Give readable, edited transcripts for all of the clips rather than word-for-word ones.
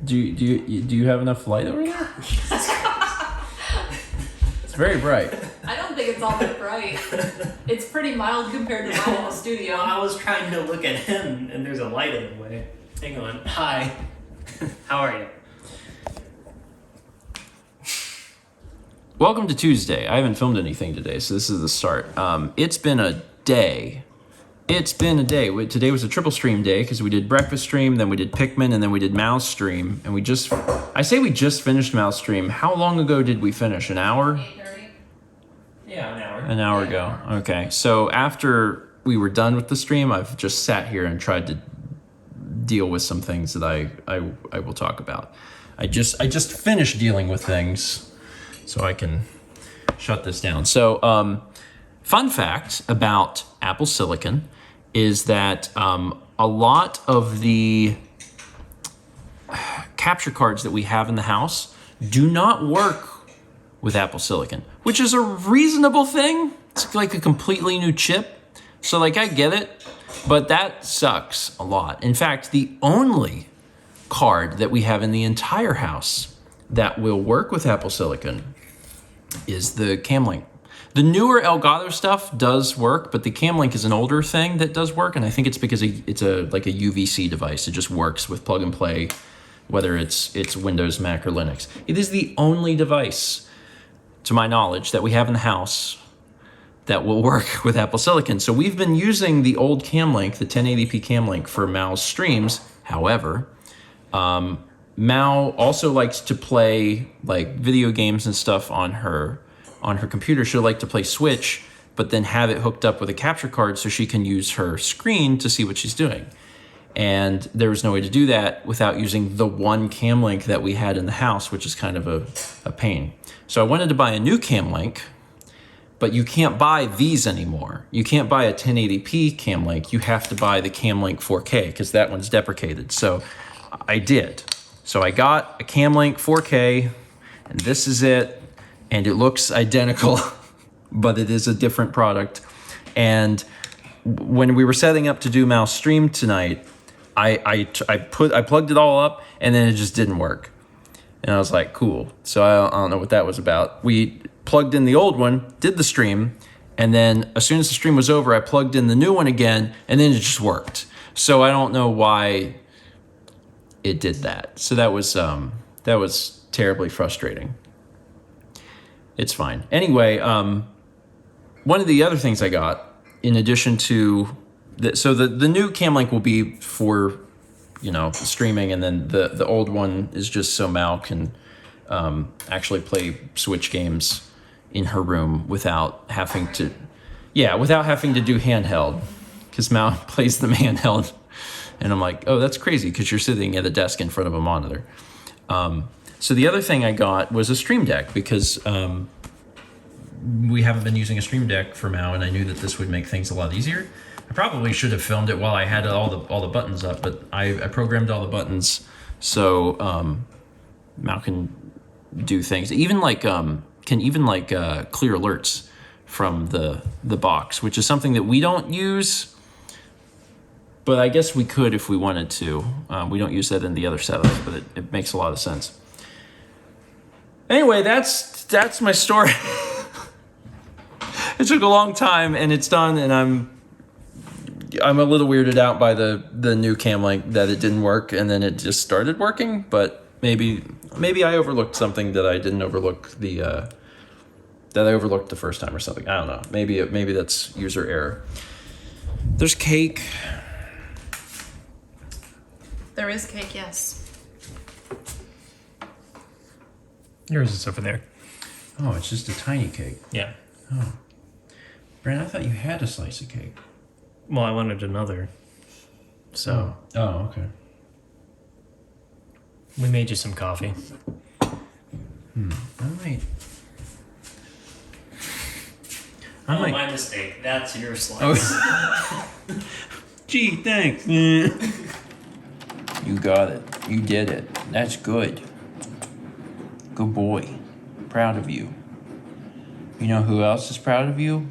Do you have enough light over there? It's very bright. I don't think it's all that bright. It's pretty mild compared to mine in the studio. I was trying to look at him, and there's a light in the way. Hang on. Hi. How are you? Welcome to Tuesday. I haven't filmed anything today, so this is the start. It's been a day. Today was a triple stream day because we did breakfast stream, then we did Pikmin, and then we did mouse stream. And we just finished mouse stream. How long ago did we finish? An hour? 8:30. Yeah, an hour. An hour ago. Okay. So after we were done with the stream, I've just sat here and tried to deal with some things that I will talk about. I just finished dealing with things so I can shut this down. So fun fact about Apple Silicon is that a lot of the capture cards that we have in the house do not work with Apple Silicon, which is a reasonable thing. It's like a completely new chip. So like I get it, but that sucks a lot. In fact, the only card that we have in the entire house that will work with Apple Silicon is the Camlink. The newer Elgato stuff does work, but the Camlink is an older thing that does work, and I think it's because it's like a UVC device. It just works with plug and play, whether it's Windows, Mac, or Linux. It is the only device, to my knowledge, that we have in the house that will work with Apple Silicon. So we've been using the old Camlink, the 1080p Camlink, for Mao's streams. However, Mao also likes to play like video games and stuff on her computer. She'll like to play Switch, but then have it hooked up with a capture card so she can use her screen to see what she's doing. And there was no way to do that without using the one Camlink that we had in the house, which is kind of a pain. So I wanted to buy a new Camlink, but you can't buy these anymore. You can't buy a 1080p Camlink. You have to buy the Camlink 4K because that one's deprecated. So I did. So I got a Camlink 4K, and this is it. And it looks identical, but it is a different product. And when we were setting up to do Mouse Stream tonight, I plugged it all up, and then it just didn't work. And I was like, cool. So I don't know what that was about. We plugged in the old one, did the stream, and then as soon as the stream was over, I plugged in the new one again, and then it just worked. So I don't know why it did that. So that was terribly frustrating. It's fine. Anyway, one of the other things I got, in addition to the new Camlink will be for, streaming, and then the old one is just so Mal can actually play Switch games in her room without having to do handheld, because Mal plays them handheld, and I'm like, oh, that's crazy because you're sitting at a desk in front of a monitor. So the other thing I got was a Stream Deck because we haven't been using a Stream Deck for Mao, and I knew that this would make things a lot easier. I probably should have filmed it while I had all the buttons up, but I programmed all the buttons so Mao can do things. Even clear alerts from the box, which is something that we don't use, but I guess we could if we wanted to. We don't use that in the other setups, but it makes a lot of sense. Anyway, that's my story. It took a long time, and it's done, and I'm a little weirded out by the new Camlink that it didn't work, and then it just started working. But maybe I overlooked something that I didn't overlook that I overlooked the first time or something. I don't know. Maybe that's user error. There's cake. There is cake, yes. Yours is over there. Oh, it's just a tiny cake. Yeah. Oh. Brandon, I thought you had a slice of cake. Well, I wanted another. So. Oh, okay. We made you some coffee. I might. My mistake. That's your slice. Oh. Gee, thanks. You got it. You did it. That's good. Good boy. Proud of you. You know who else is proud of you?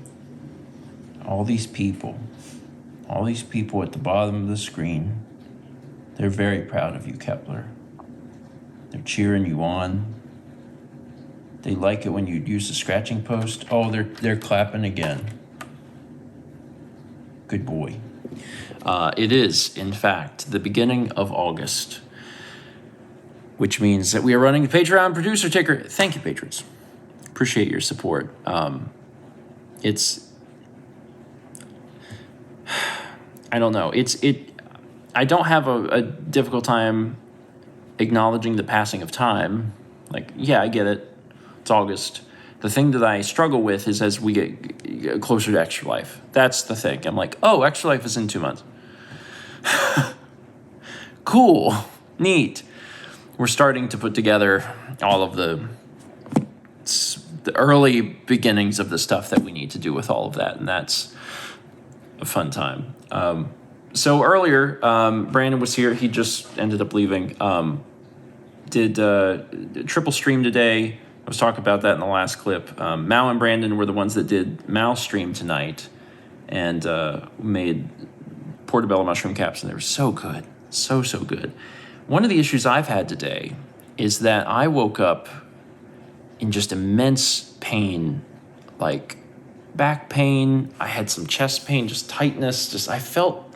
All these people. All these people at the bottom of the screen. They're very proud of you, Kepler. They're cheering you on. They like it when you use the scratching post. Oh, they're clapping again. Good boy. It is, in fact, the beginning of August, which means that we are running the Patreon producer ticker. Thank you, patrons. Appreciate your support. I don't know. I don't have a difficult time acknowledging the passing of time. Like, yeah, I get it. It's August. The thing that I struggle with is as we get closer to Extra Life. That's the thing. I'm like, oh, Extra Life is in 2 months. Cool. Neat. We're starting to put together all of the early beginnings of the stuff that we need to do with all of that, and that's a fun time. So earlier, Brandon was here. He just ended up leaving. Did triple stream today. I was talking about that in the last clip. Mal and Brandon were the ones that did Mal stream tonight and made portobello mushroom caps, and they were so good. So good. One of the issues I've had today is that I woke up in just immense pain, like back pain. I had some chest pain, just tightness. I felt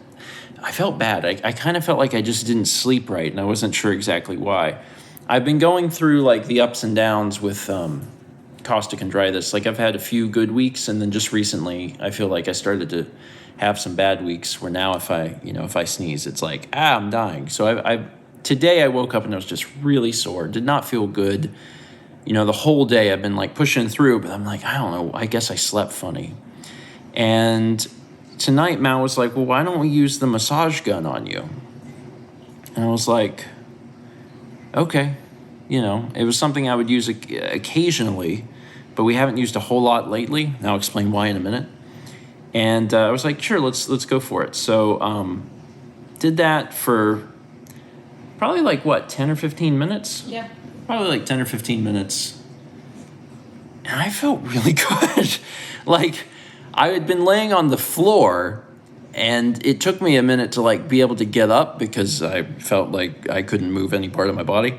bad. I kind of felt like I just didn't sleep right, and I wasn't sure exactly why. I've been going through like the ups and downs with caustic and this. Like I've had a few good weeks, and then just recently I feel like I started to have some bad weeks where now if I sneeze, it's like, I'm dying. So today I woke up and I was just really sore, did not feel good. The whole day I've been like pushing through, but I'm like, I don't know, I guess I slept funny. And tonight Mal was like, well, why don't we use the massage gun on you? And I was like, okay. It was something I would use occasionally, but we haven't used a whole lot lately. And I'll explain why in a minute. And I was like, sure, let's go for it. So did that for probably like, 10 or 15 minutes? Yeah. Probably like 10 or 15 minutes. And I felt really good. Like, I had been laying on the floor, and it took me a minute to like be able to get up because I felt like I couldn't move any part of my body.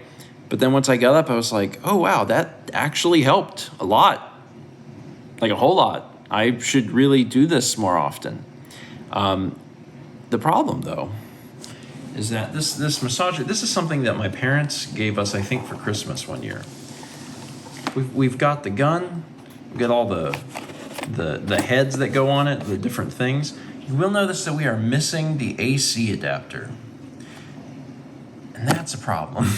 But then once I got up, I was like, oh, wow, that actually helped a lot. Like a whole lot. I should really do this more often. The problem, though, is that this massager, this is something that my parents gave us, I think, for Christmas one year. We've got the gun, we've got all the heads that go on it, the different things. You will notice that we are missing the AC adapter. And that's a problem.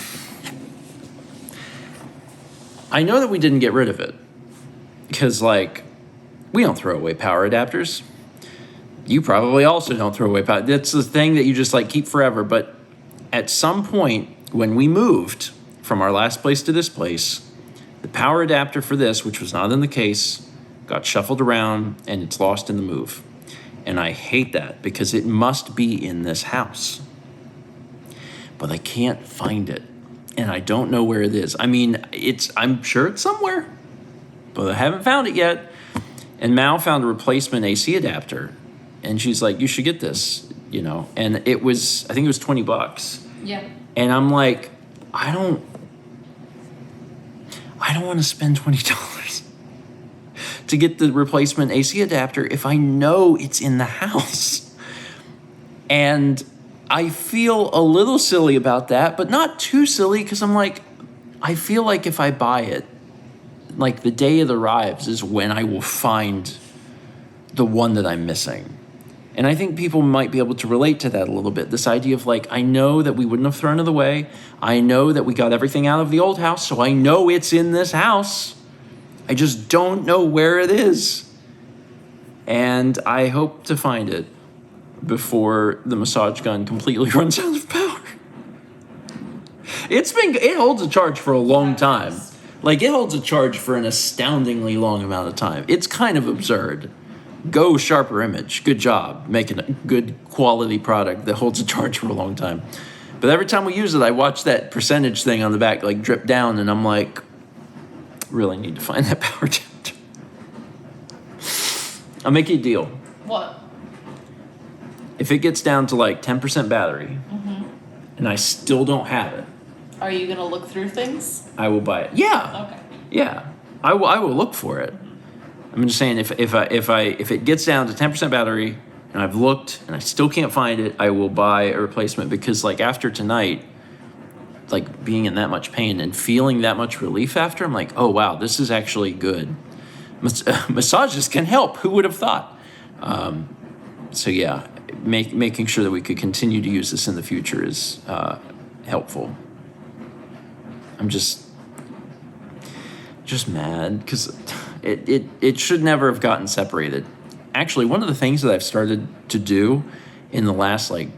I know that we didn't get rid of it because, we don't throw away power adapters. You probably also don't throw away power. That's the thing that you just keep forever. But at some point when we moved from our last place to this place, the power adapter for this, which was not in the case, got shuffled around and it's lost in the move. And I hate that because it must be in this house. But I can't find it. And I don't know where it is. I mean, I'm sure it's somewhere, but I haven't found it yet. And Mal found a replacement AC adapter, and she's like, you should get this, and I think it was $20. Yeah. And I'm like, I don't want to spend $20 to get the replacement AC adapter if I know it's in the house. And I feel a little silly about that, but not too silly, because I'm like, I feel like if I buy it, the day it arrives is when I will find the one that I'm missing. And I think people might be able to relate to that a little bit. This idea of I know that we wouldn't have thrown it away. I know that we got everything out of the old house, so I know it's in this house. I just don't know where it is. And I hope to find it before the massage gun completely runs out of power. It holds a charge for a long time. It holds a charge for an astoundingly long amount of time. It's kind of absurd. Go Sharper Image. Good job making a good quality product that holds a charge for a long time. But every time we use it, I watch that percentage thing on the back drip down, and I'm like, really need to find that power adapter. I'll make you a deal. What? If it gets down to 10% battery, and I still don't have it, Are you gonna look through things? I will buy it. Yeah. Okay. Yeah, I will look for it. I'm just saying if it gets down to 10% battery and I've looked and I still can't find it, I will buy a replacement, because like after tonight, like being in that much pain and feeling that much relief after, I'm like, oh wow, this is actually good. Massages can help. Who would have thought? So yeah, making sure that we could continue to use this in the future is helpful. I'm just mad because it should never have gotten separated. Actually, one of the things that I've started to do in the last like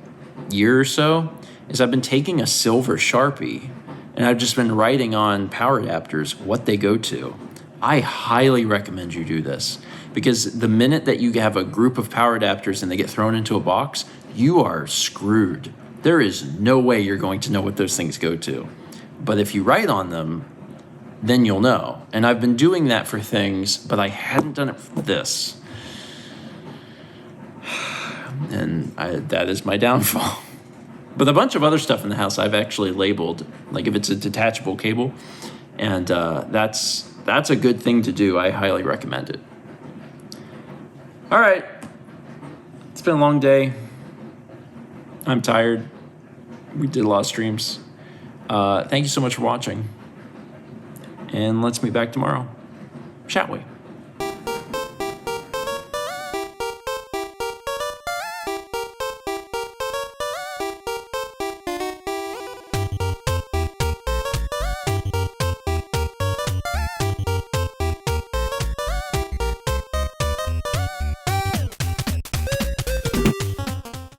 year or so is I've been taking a silver Sharpie and I've just been writing on power adapters what they go to. I highly recommend you do this, because the minute that you have a group of power adapters and they get thrown into a box, you are screwed. There is no way you're going to know what those things go to. But if you write on them, then you'll know. And I've been doing that for things, but I hadn't done it for this. And that is my downfall. But a bunch of other stuff in the house I've actually labeled, like if it's a detachable cable, and that's a good thing to do. I highly recommend it. All right. It's been a long day. I'm tired. We did a lot of streams. Thank you so much for watching. And let's meet back tomorrow, shall we?